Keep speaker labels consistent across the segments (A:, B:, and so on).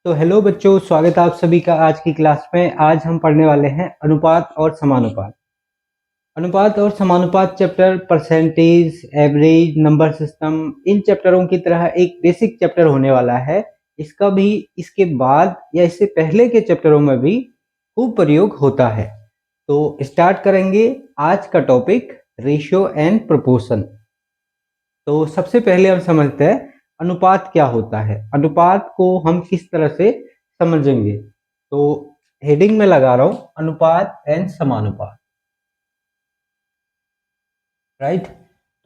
A: तो हेलो बच्चों, स्वागत है आप सभी का आज की क्लास में। आज हम पढ़ने वाले हैं अनुपात और समानुपात। अनुपात और समानुपात chapter percentage, average, number system, इन चैप्टरों की तरह एक बेसिक चैप्टर होने वाला है। इसका भी इसके बाद या इससे पहले के चैप्टरों में भी खूब प्रयोग होता है। तो स्टार्ट करेंगे आज का टॉपिक, रेशियो एंड प्रोपोर्शन। तो सबसे पहले हम समझते हैं अनुपात क्या होता है। अनुपात को हम किस तरह से समझेंगे, तो हेडिंग में लगा रहा हूं अनुपात एंड समानुपात। राइट।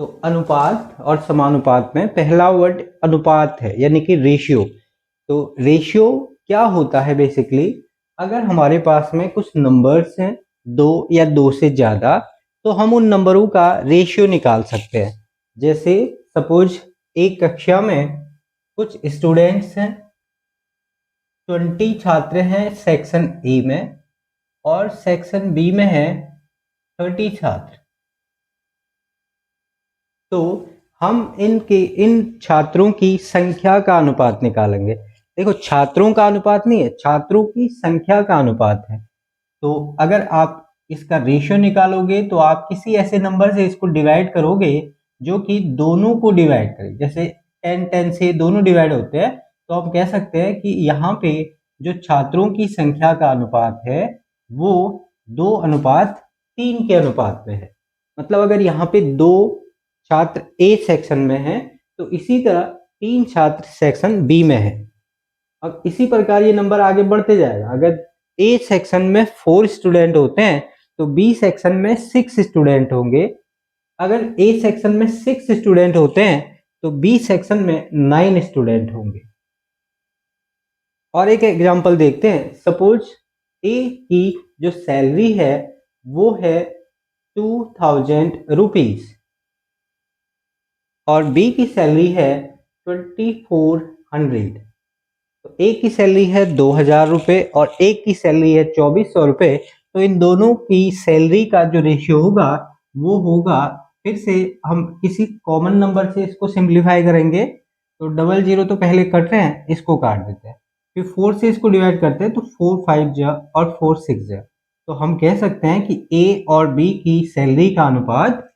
A: तो अनुपात और समानुपात में पहला वर्ड अनुपात है, यानी कि रेशियो। तो रेशियो क्या होता है बेसिकली, अगर हमारे पास में कुछ नंबर्स हैं, दो या दो से ज्यादा, तो हम उन नंबरों का रेशियो निकाल सकते हैं। जैसे सपोज एक कक्षा में कुछ स्टूडेंट्स हैं, 20 छात्र हैं सेक्शन ए में, और सेक्शन बी में है 30 छात्र। तो हम इन छात्रों की संख्या का अनुपात निकालेंगे। देखो, छात्रों का अनुपात नहीं है, छात्रों की संख्या का अनुपात है। तो अगर आप इसका रेशियो निकालोगे तो आप किसी ऐसे नंबर से इसको डिवाइड करोगे जो कि दोनों को डिवाइड करे। जैसे 10 से दोनों डिवाइड होते हैं, तो हम कह सकते हैं कि यहाँ पे जो छात्रों की संख्या का अनुपात है वो 2:3 के अनुपात में है। मतलब अगर यहाँ पे 2 छात्र ए सेक्शन में हैं, तो इसी तरह 3 छात्र सेक्शन बी में है। अब इसी प्रकार ये नंबर आगे बढ़ते जाएगा। अगर ए सेक्शन में 4 स्टूडेंट होते हैं तो बी सेक्शन में 6 स्टूडेंट होंगे। अगर ए सेक्शन में 6 स्टूडेंट होते हैं तो बी सेक्शन में 9 स्टूडेंट होंगे। और एक एग्जांपल देखते हैं। सपोज ए की जो सैलरी है वो है 2000 रुपीज और बी की सैलरी है 2400। तो एक की सैलरी है 2000 रुपये और एक की सैलरी है 2400 रुपये। तो इन दोनों की सैलरी का जो रेशियो होगा वो होगा, फिर से हम किसी कॉमन नंबर से इसको सिंप्लीफाई करेंगे। तो 00 तो पहले कट रहे हैं, इसको काट देते हैं। फिर 4 से इसको डिवाइड करते हैं तो 4 5 जा और 4 6 जा। तो हम कह सकते हैं कि ए और बी की सैलरी का अनुपात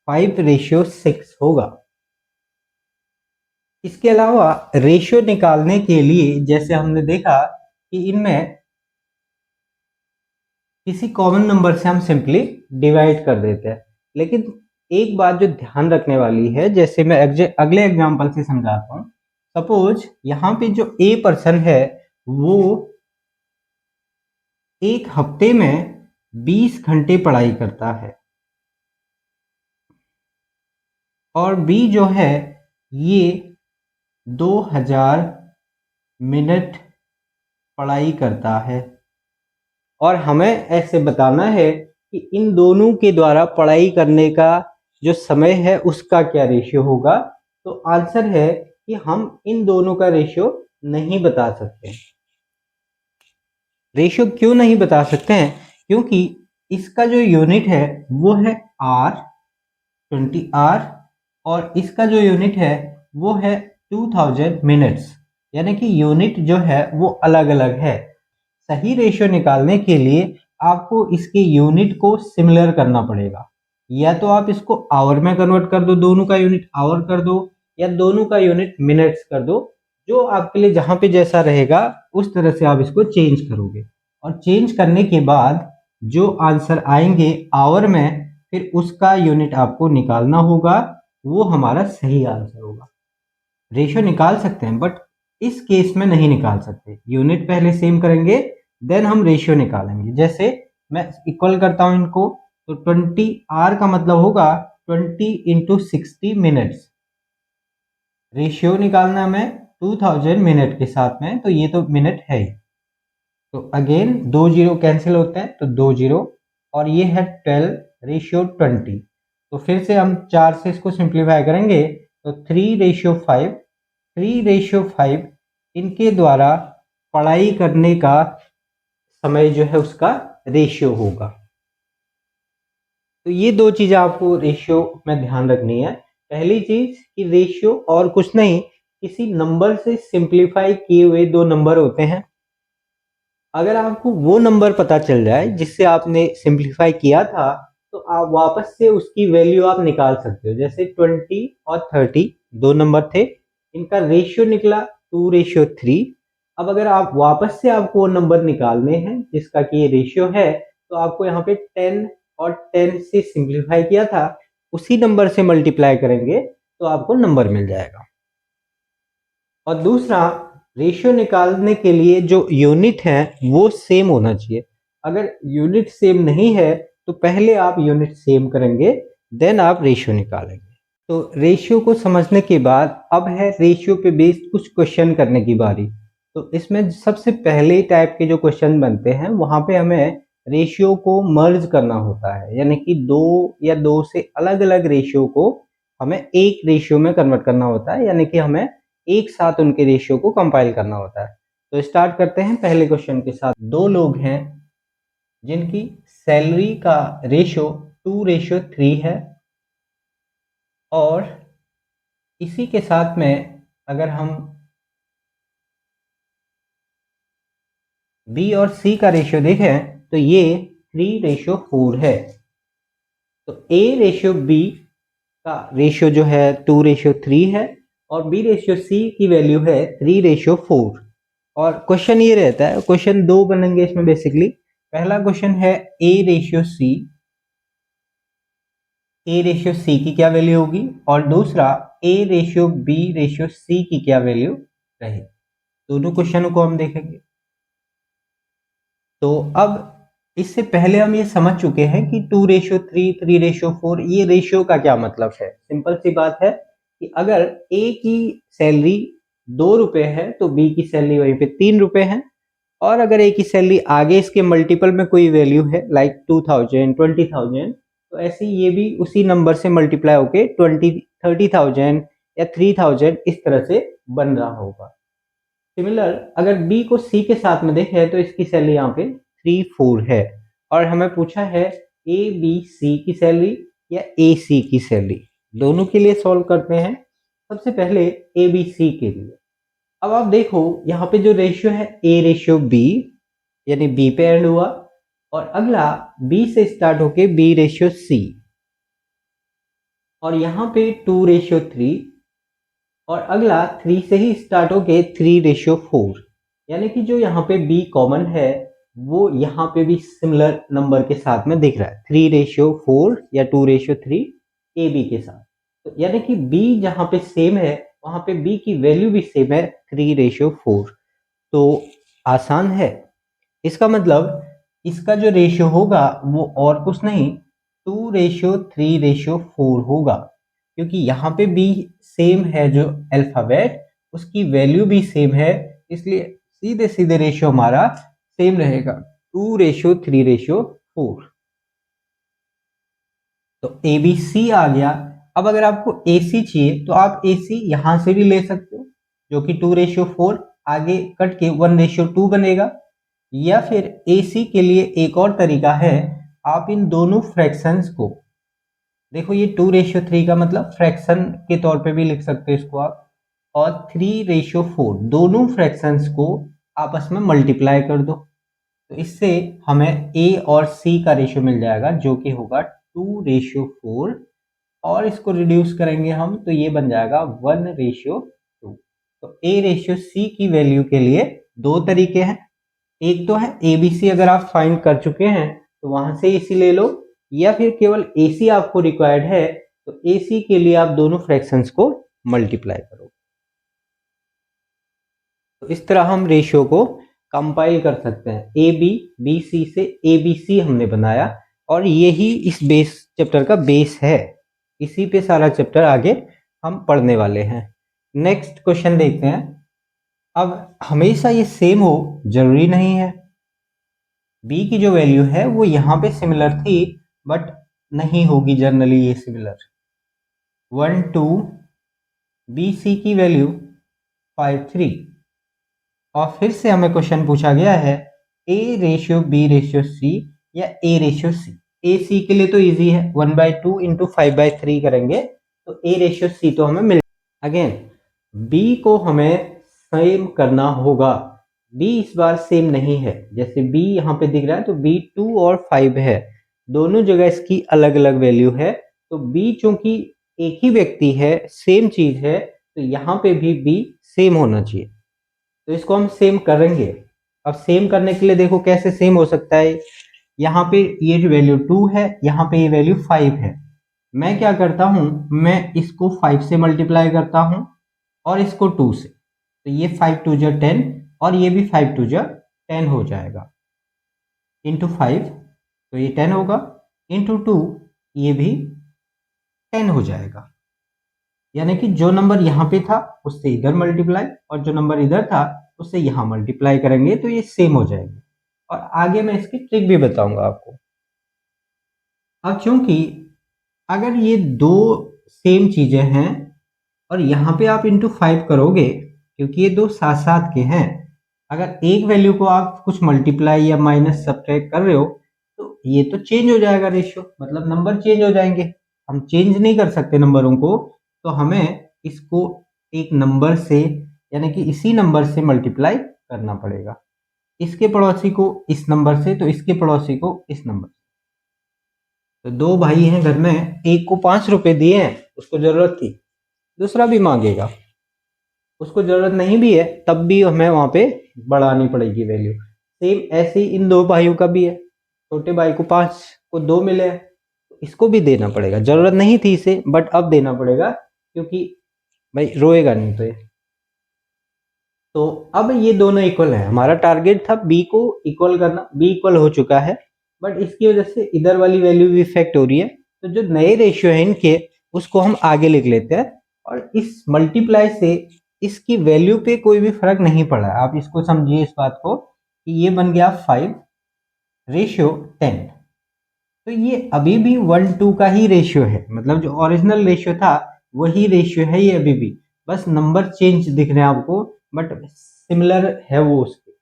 A: 5:6 होगा। इसके अलावा रेशियो निकालने के लिए जैसे हमने देखा कि इनमें किसी कॉमन नंबर से हम सिंपली डिवाइड कर देते हैं। लेकिन एक बात जो ध्यान रखने वाली है, जैसे मैं अगले एग्जांपल से समझाता हूँ। सपोज यहाँ पे जो ए पर्सन है वो एक हफ्ते में 20 घंटे पढ़ाई करता है और बी जो है ये 2000 मिनट पढ़ाई करता है। और हमें ऐसे बताना है कि इन दोनों के द्वारा पढ़ाई करने का जो समय है उसका क्या रेशियो होगा। तो आंसर है कि हम इन दोनों का रेशियो नहीं बता सकते। रेशियो क्यों नहीं बता सकते हैं? क्योंकि इसका जो यूनिट है वो है आर, 20 आर, और इसका जो यूनिट है वो है 2000 मिनट्स। यानी कि यूनिट जो है वो अलग अलग है। सही रेशियो निकालने के लिए आपको इसके यूनिट को सिमिलर करना पड़ेगा। या तो आप इसको आवर में कन्वर्ट कर दो, दोनों का यूनिट आवर कर दो, या दोनों का यूनिट मिनट्स कर दो। जो आपके लिए जहां पे जैसा रहेगा उस तरह से आप इसको चेंज करोगे। और चेंज करने के बाद जो आंसर आएंगे आवर में, फिर उसका यूनिट आपको निकालना होगा, वो हमारा सही आंसर होगा। रेशियो निकाल सकते हैं बट इस केस में नहीं निकाल सकते। यूनिट पहले सेम करेंगे देन हम रेशियो निकालेंगे। जैसे मैं इक्वल करता हूं इनको, तो 20 आर का मतलब होगा 20 × 60 मिनट्स। रेशियो निकालना हमें 2000 मिनट के साथ में, तो ये तो मिनट है ही। तो अगेन 2 जीरो कैंसिल होते हैं तो 2 जीरो, और ये है 12:20। तो फिर से हम 4 से इसको सिंप्लीफाई करेंगे तो 3:5, 3:5 इनके द्वारा पढ़ाई करने का समय जो है उसका रेशियो होगा। तो ये दो चीजें आपको रेशियो में ध्यान रखनी है। पहली चीज कि रेशियो और कुछ नहीं, किसी नंबर से सिंप्लीफाई किए हुए दो नंबर होते हैं। अगर आपको वो नंबर पता चल जाए जिससे आपने सिंप्लीफाई किया था, तो आप वापस से उसकी वैल्यू आप निकाल सकते हो। जैसे 20 और 30 दो नंबर थे, इनका रेशियो निकला 2:3। अब अगर आप वापस से आपको वो नंबर निकालने हैं जिसका कि ये रेशियो है, तो आपको यहाँ पे 10 और 10 से सिंप्लीफाई किया था, उसी नंबर से मल्टीप्लाई करेंगे तो आपको नंबर मिल जाएगा। और दूसरा, रेशियो निकालने के लिए जो यूनिट है वो सेम होना चाहिए। अगर यूनिट सेम नहीं है तो पहले आप यूनिट सेम करेंगे, देन आप रेशियो निकालेंगे। तो रेशियो को समझने के बाद अब है रेशियो पे बेस्ड कुछ क्वेश्चन करने की बारी। तो इसमें सबसे पहले टाइप के जो क्वेश्चन बनते हैं वहां पे हमें रेशियो को मर्ज करना होता है, यानी कि दो या दो से अलग अलग रेशियो को हमें एक रेशियो में कन्वर्ट करना होता है, यानी कि हमें एक साथ उनके रेशियो को कंपाइल करना होता है। तो स्टार्ट करते हैं पहले क्वेश्चन के साथ। दो लोग हैं जिनकी सैलरी का रेशियो 2:3 है, और इसी के साथ में अगर हम बी और सी का रेशियो देखें तो ये 3:4 है। तो ए रेशियो बी का रेशियो जो है 2:3 है, और बी रेशियो सी की वैल्यू है 3:4। और क्वेश्चन ये रहता है, क्वेश्चन दो बनेंगे इसमें बेसिकली। पहला क्वेश्चन है A ratio C, A ratio C की क्या वैल्यू होगी, और दूसरा A ratio B ratio C की क्या वैल्यू रहेगी। दोनों क्वेश्चनों को हम देखेंगे। तो अब इससे पहले हम ये समझ चुके हैं कि 2:3, 3:4 ये रेशियो का क्या मतलब है। सिंपल सी बात है कि अगर ए की सैलरी 2 रुपए है तो बी की सैलरी वहीं पे 3 रुपए है, और अगर ए की सैलरी आगे इसके मल्टीपल में कोई वैल्यू है लाइक 2000, 20,000, तो ऐसे ये भी उसी नंबर से मल्टीप्लाई होके 30,000 या 3,000 इस तरह से बन रहा होगा। सिमिलर अगर बी को सी के साथ में देखें तो इसकी सैलरी यहाँ पे 3-4 है, और हमें पूछा है ए बी सी की सैलरी या ए सी की सैलरी। दोनों के लिए सॉल्व करते हैं। सबसे पहले ए बी सी के लिए। अब आप देखो यहाँ पे जो रेशियो है ए रेशियो बी, यानी बी पे एंड हुआ, और अगला बी से स्टार्ट होके बी रेशियो सी, और यहाँ पे 2:3, और अगला 3 से ही स्टार्ट होके 3:4, यानी कि जो यहाँ पे b कॉमन है वो यहाँ पे भी सिमिलर नंबर के साथ में दिख रहा है 3:4 या 2:3 ए बी के साथ। तो यानी कि b जहाँ पे सेम है वहां पे b की वैल्यू भी सेम है 3:4। तो आसान है। इसका मतलब इसका जो रेशियो होगा वो और कुछ नहीं 2:3:4 होगा, क्योंकि यहाँ पे भी सेम है जो अल्फाबेट, उसकी वैल्यू भी सेम है, इसलिए सीधे सीधे रेशियो हमारा सेम रहेगा 2:3:4। तो ए बी सी आ गया। अब अगर आपको ए सी चाहिए तो आप ए सी यहां से भी ले सकते हो, जो कि 2:4 आगे कट के 1:2 बनेगा। या फिर ए सी के लिए एक और तरीका है, आप इन दोनों फ्रैक्शंस को देखो, ये 2:3 का मतलब फ्रैक्शन के तौर पे भी लिख सकते हो इसको आप, और 3:4 दोनों फ्रैक्शंस को आपस में मल्टीप्लाई कर दो, तो इससे हमें ए और सी का रेशियो मिल जाएगा जो कि होगा 2:4, और इसको रिड्यूस करेंगे हम तो ये बन जाएगा 1:2। तो ए रेशियो सी की वैल्यू के लिए दो तरीके हैं। एक तो है ए बी सी, अगर आप फाइंड कर चुके हैं तो वहां से ए सी ले लो, या फिर केवल ए सी आपको रिक्वायर्ड है तो ए सी के लिए आप दोनों फ्रैक्शंस को मल्टीप्लाई करो। तो इस तरह हम रेशियो को कंपाइल कर सकते हैं। ए बी बी सी से ए बी सी हमने बनाया, और यही इस बेस चैप्टर का बेस है। इसी पे सारा चैप्टर आगे हम पढ़ने वाले हैं। नेक्स्ट क्वेश्चन देखते हैं। अब हमेशा ये सेम हो जरूरी नहीं है। बी की जो वैल्यू है वो यहाँ पे सिमिलर थी, बट नहीं होगी जनरली ये सिमिलर। 1:2 बी सी की वैल्यू 5:3, और फिर से हमें क्वेश्चन पूछा गया है A ratio B ratio C या ए रेशियो सी। ए सी के लिए तो इजी है, 1/2 इंटू 5/3 करेंगे तो ए रेशियो सी तो हमें मिल। अगेन बी को हमें सेम करना होगा। बी इस बार सेम नहीं है, जैसे बी यहाँ पे दिख रहा है तो बी 2 और 5 है, दोनों जगह इसकी अलग अलग वैल्यू है। तो बी चूंकि एक ही व्यक्ति है, सेम चीज है, तो यहाँ पे भी बी सेम होना चाहिए। तो इसको हम सेम करेंगे। अब सेम करने के लिए देखो कैसे सेम हो सकता है। यहाँ पे ये जो वैल्यू 2 है, यहाँ पे ये वैल्यू 5 है। मैं क्या करता हूँ, मैं इसको 5 से मल्टीप्लाई करता हूँ और इसको 2 से, तो ये 5 2 जा 10 और ये भी 5 2 जा 10 हो जाएगा। इंटू 5 तो ये 10 होगा, इंटू 2 ये भी 10 हो जाएगा। यानी कि जो नंबर यहाँ पे था उससे इधर मल्टीप्लाई और जो नंबर इधर था उससे यहाँ मल्टीप्लाई करेंगे तो ये सेम हो जाएंगे। और आगे मैं इसकी ट्रिक भी बताऊंगा आपको। अब चूंकि अगर ये दो सेम चीजें हैं और यहाँ पे आप इंटू 5 करोगे, क्योंकि ये दो साथ साथ के हैं, अगर एक वैल्यू को आप कुछ मल्टीप्लाई या माइनस सब्ट्रैक्ट कर रहे हो तो ये तो चेंज हो जाएगा रेशियो, मतलब नंबर चेंज हो जाएंगे। हम चेंज नहीं कर सकते नंबरों को, तो हमें इसको एक नंबर से यानी कि इसी नंबर से मल्टीप्लाई करना पड़ेगा। इसके पड़ोसी को इस नंबर से तो इसके पड़ोसी को इस नंबर से। तो दो भाई हैं घर में, एक को 5 रुपए दिए हैं, उसको जरूरत थी, दूसरा भी मांगेगा, उसको जरूरत नहीं भी है, तब भी हमें वहां पे बढ़ानी पड़ेगी वैल्यू। सेम ऐसे ही इन दो भाइयों का भी है, छोटे भाई को 5 को 2 मिले हैं, तो इसको भी देना पड़ेगा। जरूरत नहीं थी इसे, बट अब देना पड़ेगा क्योंकि भाई रोएगा नहीं तो ये। तो अब ये दोनों इक्वल है, हमारा टारगेट था बी को इक्वल करना, बी इक्वल हो चुका है, बट इसकी वजह से इधर वाली वैल्यू भी इफेक्ट हो रही है। तो जो नए रेशियो है इनके, उसको हम आगे लिख लेते हैं और इस मल्टीप्लाई से इसकी वैल्यू पे कोई भी फर्क नहीं पड़ा। आप इसको समझिए इस बात को कि ये बन गया 5:10। तो ये अभी भी 1:2 का ही रेशियो है, मतलब जो ओरिजिनल रेशियो था वही रेशियो है ये अभी भी, बस नंबर चेंज दिख रहे हैं आपको, बट सिमिलर है वो उसके।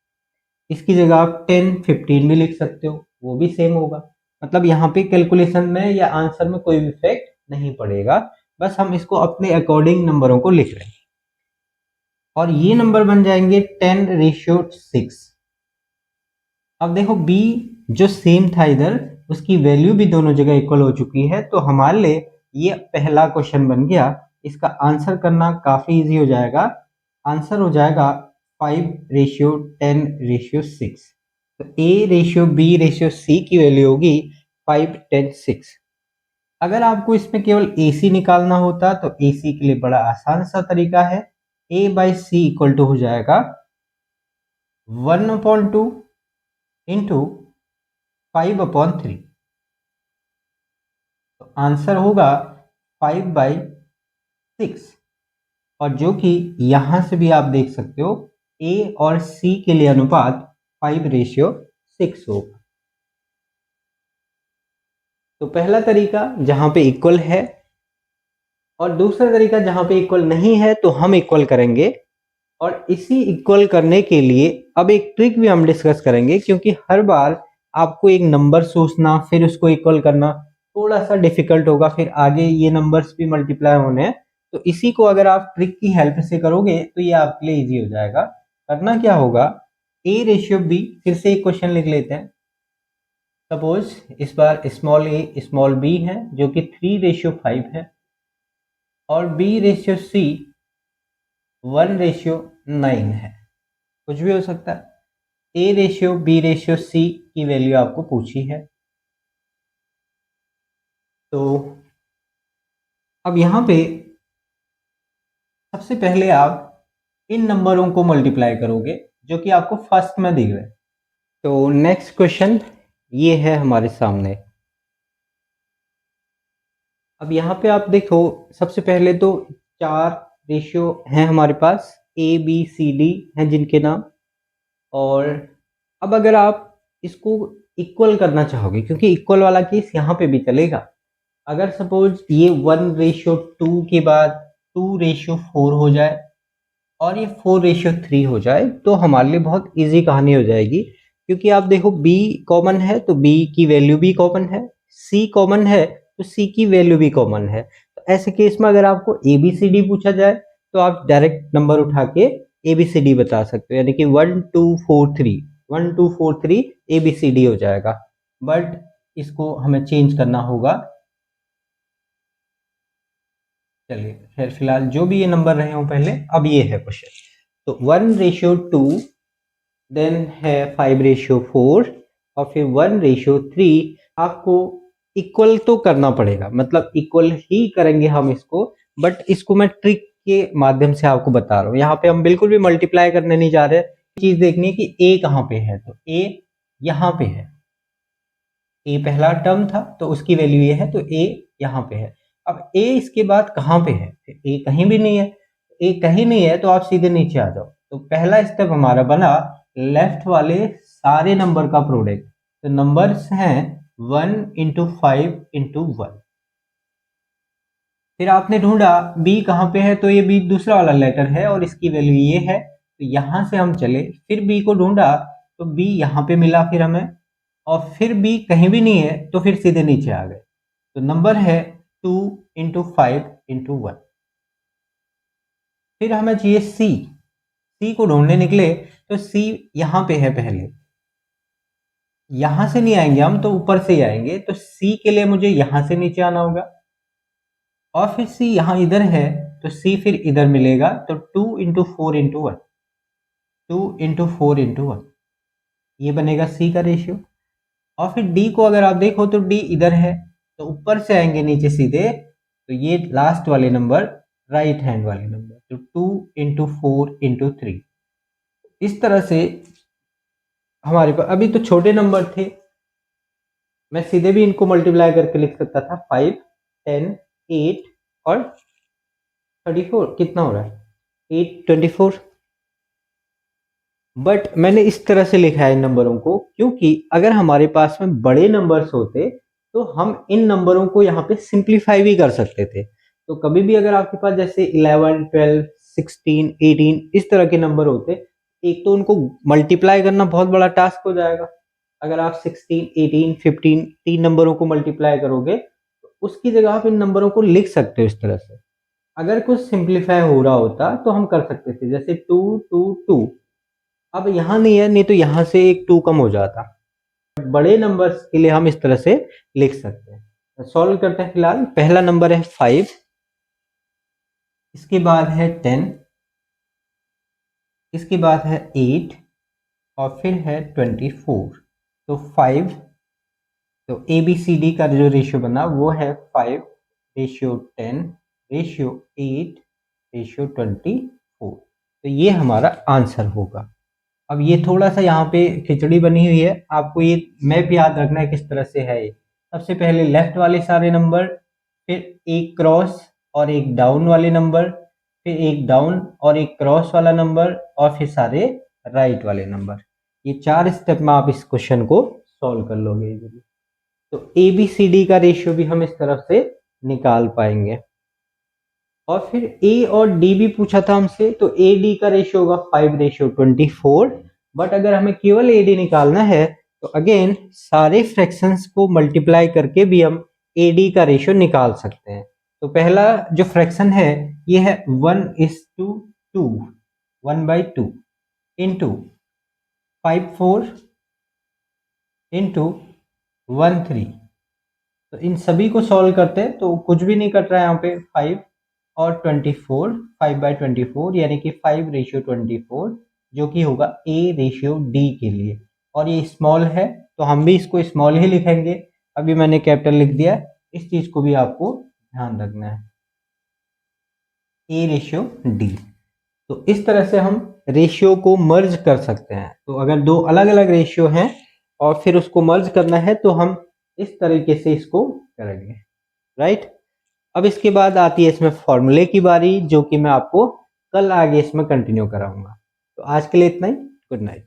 A: इसकी जगह आप 10 15 भी लिख सकते हो, वो भी सेम होगा। मतलब यहाँ पे कैलकुलेशन में या आंसर में कोई भी इफेक्ट नहीं पड़ेगा, बस हम इसको अपने अकॉर्डिंग नंबरों को लिख रहे हैं। और ये नंबर बन जाएंगे 10:6। अब देखो बी जो सेम था इधर, उसकी वैल्यू भी दोनों जगह इक्वल हो चुकी है, तो हमारे लिए ये पहला क्वेश्चन बन गया। इसका आंसर करना काफी इजी हो जाएगा। आंसर हो जाएगा 5:10:6। तो A:B:C की वैल्यू होगी 5:10:6। अगर आपको इसमें केवल AC निकालना होता तो AC के लिए बड़ा आसान सा तरीका है। A/C इक्वल टू हो जाएगा 1/2 इंटू 5/3। तो आंसर होगा 5/6। और जो कि यहां से भी आप देख सकते हो A और C के लिए अनुपात 5:6 होगा। तो पहला तरीका जहां पे इक्वल है, और दूसरा तरीका जहां पे इक्वल नहीं है तो हम इक्वल करेंगे। और इसी इक्वल करने के लिए अब एक ट्रिक भी हम डिस्कस करेंगे, क्योंकि हर बार आपको एक नंबर सोचना फिर उसको इक्वल करना थोड़ा सा डिफिकल्ट होगा, फिर आगे ये नंबर्स भी मल्टीप्लाई होने हैं। तो इसी को अगर आप ट्रिक की हेल्प से करोगे तो ये आपके लिए इजी हो जाएगा। करना क्या होगा, A:B, फिर से एक क्वेश्चन लिख लेते हैं। सपोज इस बार स्मॉल a स्मॉल b है जो कि 3:5 है, और B:C 1:9 है। कुछ भी हो सकता है। A:B:C की वैल्यू आपको पूछी है। तो अब यहां पे सबसे पहले आप इन नंबरों को मल्टीप्लाई करोगे जो कि आपको फर्स्ट में दिख रहे हैं। तो नेक्स्ट क्वेश्चन ये है हमारे सामने। अब यहाँ पे आप देखो, सबसे पहले तो 4 रेशियो हैं हमारे पास, A B C D हैं जिनके नाम। और अब अगर आप इसको इक्वल करना चाहोगे, क्योंकि इक्वल वाला केस यहाँ पे भी चलेगा, अगर सपोज ये 1:2 के बाद 2:4 हो जाए और ये 4:3 हो जाए, तो हमारे लिए बहुत इजी कहानी हो जाएगी। क्योंकि आप देखो B कॉमन है तो B की वैल्यू भी कॉमन है, C कॉमन है तो C की वैल्यू भी कॉमन है। तो ऐसे केस में अगर आपको ABCD पूछा जाए तो आप डायरेक्ट नंबर उठा के ABCD बता सकते हो, यानी कि 1 2 4 3 ABCD हो जाएगा। बट इसको हमें चेंज करना होगा। चलिए फिर फिलहाल जो भी ये नंबर रहे हों पहले, अब ये है क्वेश्चन। तो 1:2, देन है 5:4 और फिर 1:3। आपको इक्वल तो करना पड़ेगा, मतलब इक्वल ही करेंगे हम इसको, बट इसको मैं ट्रिक के माध्यम से आपको बता रहा हूँ। यहाँ पे हम बिल्कुल भी मल्टीप्लाई करने नहीं जा रहे। चीज देखनी है कि ए कहाँ पे है, तो ए यहाँ पे है। ए पहला टर्म था तो उसकी वैल्यू ये है, तो ए यहाँ पे है। अब ए इसके बाद कहाँ पे है, ए कहीं भी नहीं है। ए कहीं नहीं है तो आप सीधे नीचे आ जाओ। तो पहला स्टेप हमारा बना लेफ्ट वाले सारे नंबर का प्रोडक्ट। तो नंबर्स हैं 1 × 5 × 1। फिर आपने ढूंढा बी कहाँ पे है, तो ये बी दूसरा वाला लेटर है और इसकी वैल्यू ये है। तो यहां से हम चले, फिर बी को ढूंढा तो बी यहाँ पे मिला फिर हमें, और फिर बी कहीं भी नहीं है तो फिर सीधे नीचे आ गए। तो नंबर है 2 × 5 × 1। फिर हमें चाहिए सी। सी को ढूंढने निकले तो सी यहाँ पे है पहले। यहां से नहीं आएंगे हम, तो ऊपर से ही आएंगे। तो सी के लिए मुझे यहां से नीचे आना होगा, और फिर सी यहाँ इधर है तो सी फिर इधर मिलेगा। तो 2 × 4 × 1, 2 × 4 × 1, ये बनेगा सी का रेशियो। और फिर डी को अगर आप देखो तो डी इधर है, तो ऊपर से आएंगे नीचे सीधे, तो ये लास्ट वाले नंबर राइट हैंड वाले नंबर। तो 2 × 4 × 3। इस तरह से हमारे पास अभी तो छोटे नंबर थे, मैं सीधे भी इनको मल्टीप्लाई करके लिख सकता था। 5, 10, 8 और 34 कितना हो रहा है, 8, 24। बट मैंने इस तरह से लिखा है इन नंबरों को, क्योंकि अगर हमारे पास में बड़े नंबर्स होते तो हम इन नंबरों को यहाँ पे सिंप्लीफाई भी कर सकते थे। तो कभी भी अगर आपके पास जैसे 11, 12, 16, 18 इस तरह के नंबर होते, एक तो उनको मल्टीप्लाई करना बहुत बड़ा टास्क हो जाएगा। अगर आप 16, 18, 15 तीन नंबरों को मल्टीप्लाई करोगे, तो उसकी जगह आप इन नंबरों को लिख सकते हो इस तरह से। अगर कुछ सिंप्लीफाई हो रहा होता तो हम कर सकते थे, जैसे 2, 2, 2। अब यहाँ नहीं है, नहीं तो यहाँ से एक 2 कम हो जाता। बड़े नंबर्स के लिए हम इस तरह से लिख सकते हैं। सॉल्व करते हैं। फिलहाल पहला नंबर है 5, इसके बाद है 10, इसके बाद है 8 और फिर है 24। तो 5, तो ABCD का जो रेशियो बना वो है 5:10:8:24। तो ये हमारा आंसर होगा। अब ये थोड़ा सा यहाँ पे खिचड़ी बनी हुई है, आपको ये मैप याद रखना है किस तरह से है ये। सबसे पहले लेफ्ट वाले सारे नंबर, फिर एक क्रॉस और एक डाउन वाले नंबर, फिर एक डाउन और एक क्रॉस वाला नंबर, और फिर सारे राइट वाले नंबर। ये 4 स्टेप में आप इस क्वेश्चन को सॉल्व कर लोगे इजीली। तो ABCD का रेशियो भी हम इस तरफ से निकाल पाएंगे। और फिर A और D भी पूछा था हमसे, तो AD का रेशियो होगा 5:24। बट अगर हमें केवल AD निकालना है तो अगेन सारे फ्रैक्शंस को मल्टीप्लाई करके भी हम AD का रेशियो निकाल सकते हैं। तो पहला जो फ्रैक्शन है ये है 1:2, 1/2 इंटू 5/4 इंटू 1/3। तो इन सभी को सॉल्व करते हैं तो कुछ भी नहीं कट रहा है यहाँ पे। 5 और 24, 5/24 यानी कि 5:24, जो कि होगा A:D के लिए। और ये स्मॉल है तो हम भी इसको स्मॉल ही लिखेंगे। अभी मैंने कैपिटल लिख दिया, इस चीज को भी आपको ध्यान रखना है, A:D। तो इस तरह से हम रेशियो को मर्ज कर सकते हैं। तो अगर दो अलग अलग रेशियो हैं और फिर उसको मर्ज करना है तो हम इस तरीके से इसको करेंगे, राइट। अब इसके बाद आती है इसमें फॉर्मूले की बारी, जो कि मैं आपको कल आगे इसमें कंटिन्यू कराऊंगा। तो आज के लिए इतना ही। Good night.